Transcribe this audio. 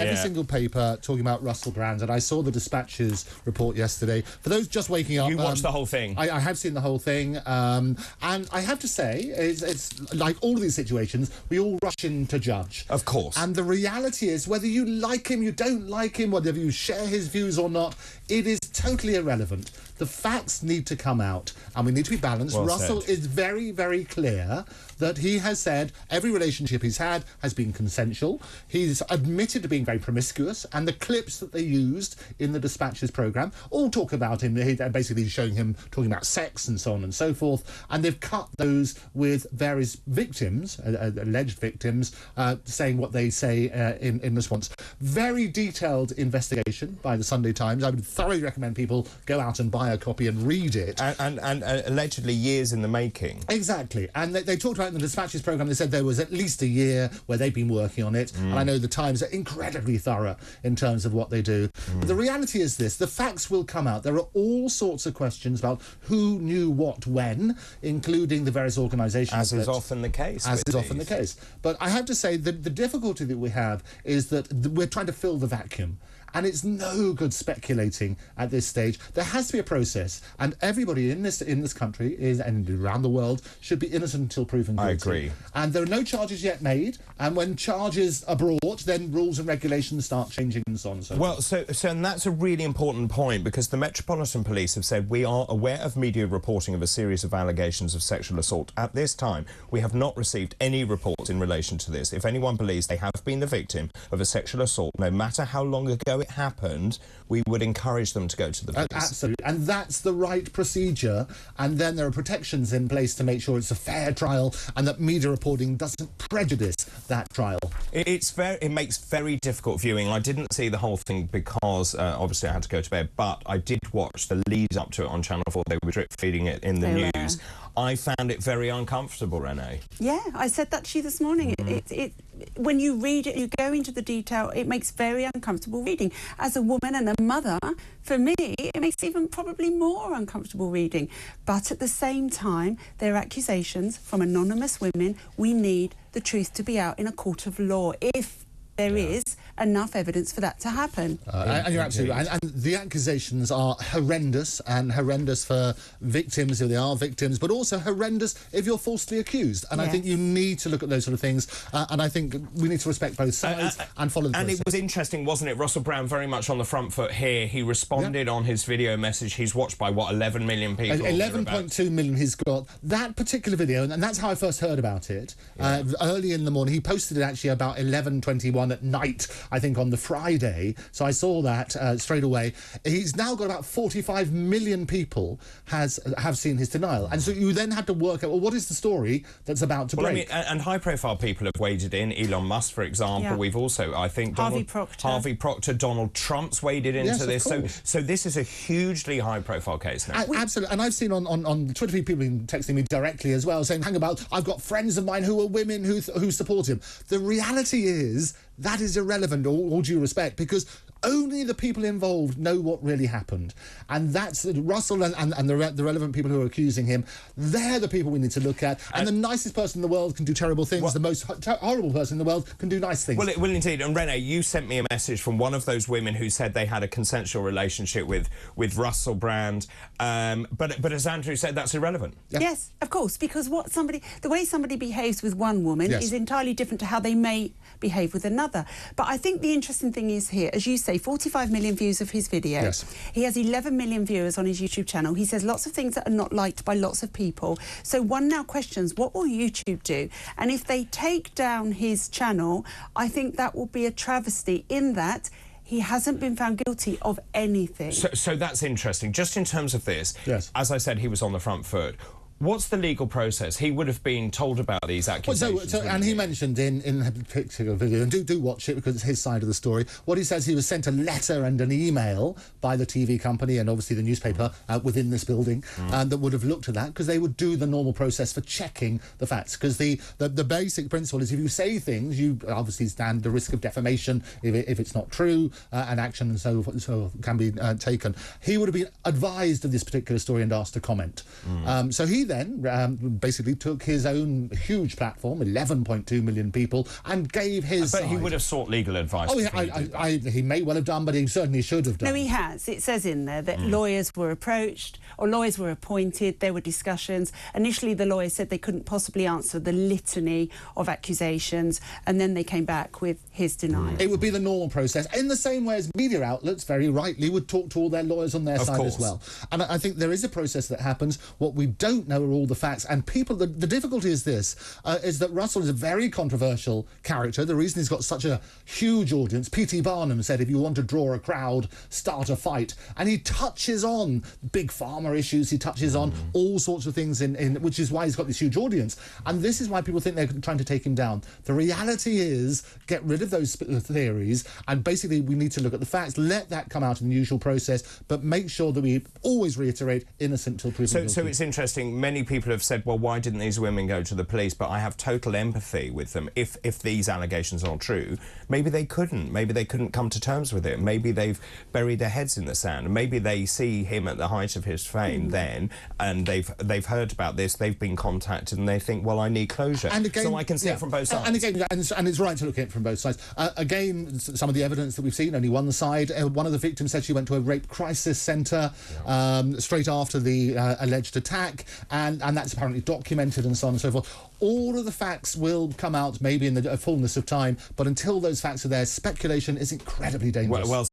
every single paper talking about Russell Brand, and I saw the Dispatch's report yesterday. For those just waking up... You watched the whole thing? I have seen the whole thing, and I have to say, it's like all of these situations, we all rush in to judge. Of course. And the reality is, whether you like him, you don't like him, whether you share his views or not, it is totally irrelevant. The facts need to come out, and we need to be balanced. Well Russell said. is very, very clear that he has said every relationship he's had has been consensual. He's admitted to being very promiscuous, and the clips that they used in the Dispatches programme all talk about him, basically showing him talking about sex and so on and so forth, and they've cut those with various victims, alleged victims, saying what they say in response. Very detailed investigation by the Sunday Times. I would thoroughly recommend people go out and buy a copy and read it. And allegedly years in the making. Exactly. And they talked about in the Dispatches programme, they said there was at least a year where they've been working on it. And I know the Times are incredibly thorough in terms of what they do. But the reality is this, the facts will come out. There are all sorts of questions about who knew what when, including the various organisations. As is often the case. As is often the case. But I have to say that the difficulty that we have is that we're trying to fill the vacuum. And it's no good speculating at this stage. There has to be a process, and everybody in this country and around the world should be innocent until proven guilty. I agree. And there are no charges yet made, and when charges are brought, then rules and regulations start changing and so on and so forth. So and that's a really important point, because the Metropolitan Police have said we are aware of media reporting of a series of allegations of sexual assault. At this time, we have not received any reports in relation to this. If anyone believes they have been the victim of a sexual assault, no matter how long ago it happened, we would encourage them to go to the police. Absolutely, and that's the right procedure, and then there are protections in place to make sure it's a fair trial and that media reporting doesn't prejudice that trial. It makes very difficult viewing. I didn't see the whole thing because obviously I had to go to bed, but I did watch the lead up to it on Channel 4. They were drip feeding it in the news. I found it very uncomfortable, Renee. Yeah, I said that to you this morning. When you read it, you go into the detail, it makes very uncomfortable reading. As a woman and a mother, for me, it makes even probably more uncomfortable reading. But at the same time, there are accusations from anonymous women. We need the truth to be out in a court of law if there is enough evidence for that to happen. And you're absolutely right. And the accusations are horrendous, and horrendous for victims if they are victims, but also horrendous if you're falsely accused. And I think you need to look at those sort of things, and I think we need to respect both sides and follow the process. And it was interesting, wasn't it? Russell Brand very much on the front foot here. He responded on his video message. He's watched by, what, 11 million people? 11.2 million he's got. That particular video, and that's how I first heard about it, early in the morning. He posted it actually about 11:21 at night, I think, on the Friday. So I saw that straight away. He's now got about 45 million people have seen his denial. And so you then have to work out, well, what is the story that's about to break? I mean, and high-profile people have waded in. Elon Musk, for example. We've also, I think, Harvey Procter, Donald Trump's waded into this. So this is a hugely high-profile case now. Absolutely. And I've seen on Twitter people texting me directly as well, saying, hang about, I've got friends of mine who are women who support him. The reality is that is irrelevant, all due respect, because only the people involved know what really happened. And that's Russell and the relevant people who are accusing him. They're the people we need to look at. And the nicest person in the world can do terrible things. The most horrible person in the world can do nice things. Well, indeed. And Renee, you sent me a message from one of those women who said they had a consensual relationship with Russell Brand. But as Andrew said, that's irrelevant. Yes, of course, because the way somebody behaves with one woman is entirely different to how they may behave with another. But I think the interesting thing is here, as you say, 45 million views of his video. He has 11 million viewers on his YouTube channel. He says lots of things that are not liked by lots of people. So one now questions, what will YouTube do? And if they take down his channel, I think that will be a travesty in that he hasn't been found guilty of anything. So that's interesting. Just in terms of this, as I said, he was on the front foot. What's the legal process? He would have been told about these accusations. And he mentioned in the particular video, and do watch it because it's his side of the story, what he says, he was sent a letter and an email by the TV company and obviously the newspaper within this building that would have looked at that, because they would do the normal process for checking the facts. Because the basic principle is if you say things, you obviously stand the risk of defamation if it's not true, and action and so can be taken. He would have been advised of this particular story and asked to comment. So he then basically took his own huge platform, 11.2 million people, and gave his But side. he would have sought legal advice. Oh, he may well have done, but he certainly should have done. No, he has. It says in there that lawyers were approached, or lawyers were appointed, there were discussions. Initially, the lawyers said they couldn't possibly answer the litany of accusations, and then they came back with his denial. It would be the normal process, in the same way as media outlets very rightly would talk to all their lawyers on their side as well. And I think there is a process that happens. What we don't know are all the facts, and people, the difficulty is this, is that Russell is a very controversial character. The reason he's got such a huge audience, P.T. Barnum said, if you want to draw a crowd, start a fight. And he touches on big pharma issues, he touches on all sorts of things, which is why he's got this huge audience. And this is why people think they're trying to take him down. The reality is, get rid of those theories, and basically we need to look at the facts, let that come out in the usual process, but make sure that we always reiterate innocent till proven guilty. So it's interesting, many people have said, well, why didn't these women go to the police? But I have total empathy with them. If these allegations are true, maybe they couldn't come to terms with it. Maybe they've buried their heads in the sand. Maybe they see him at the height of his fame then, and they've heard about this, they've been contacted, and they think, well, I need closure. And again, so I can see it from both sides. And again, and it's right to look at it from both sides. Again, some of the evidence that we've seen, only one side. One of the victims said she went to a rape crisis centre straight after the alleged attack, and that's apparently documented and so on and so forth. All of the facts will come out maybe in the fullness of time, but until those facts are there, speculation is incredibly dangerous. Well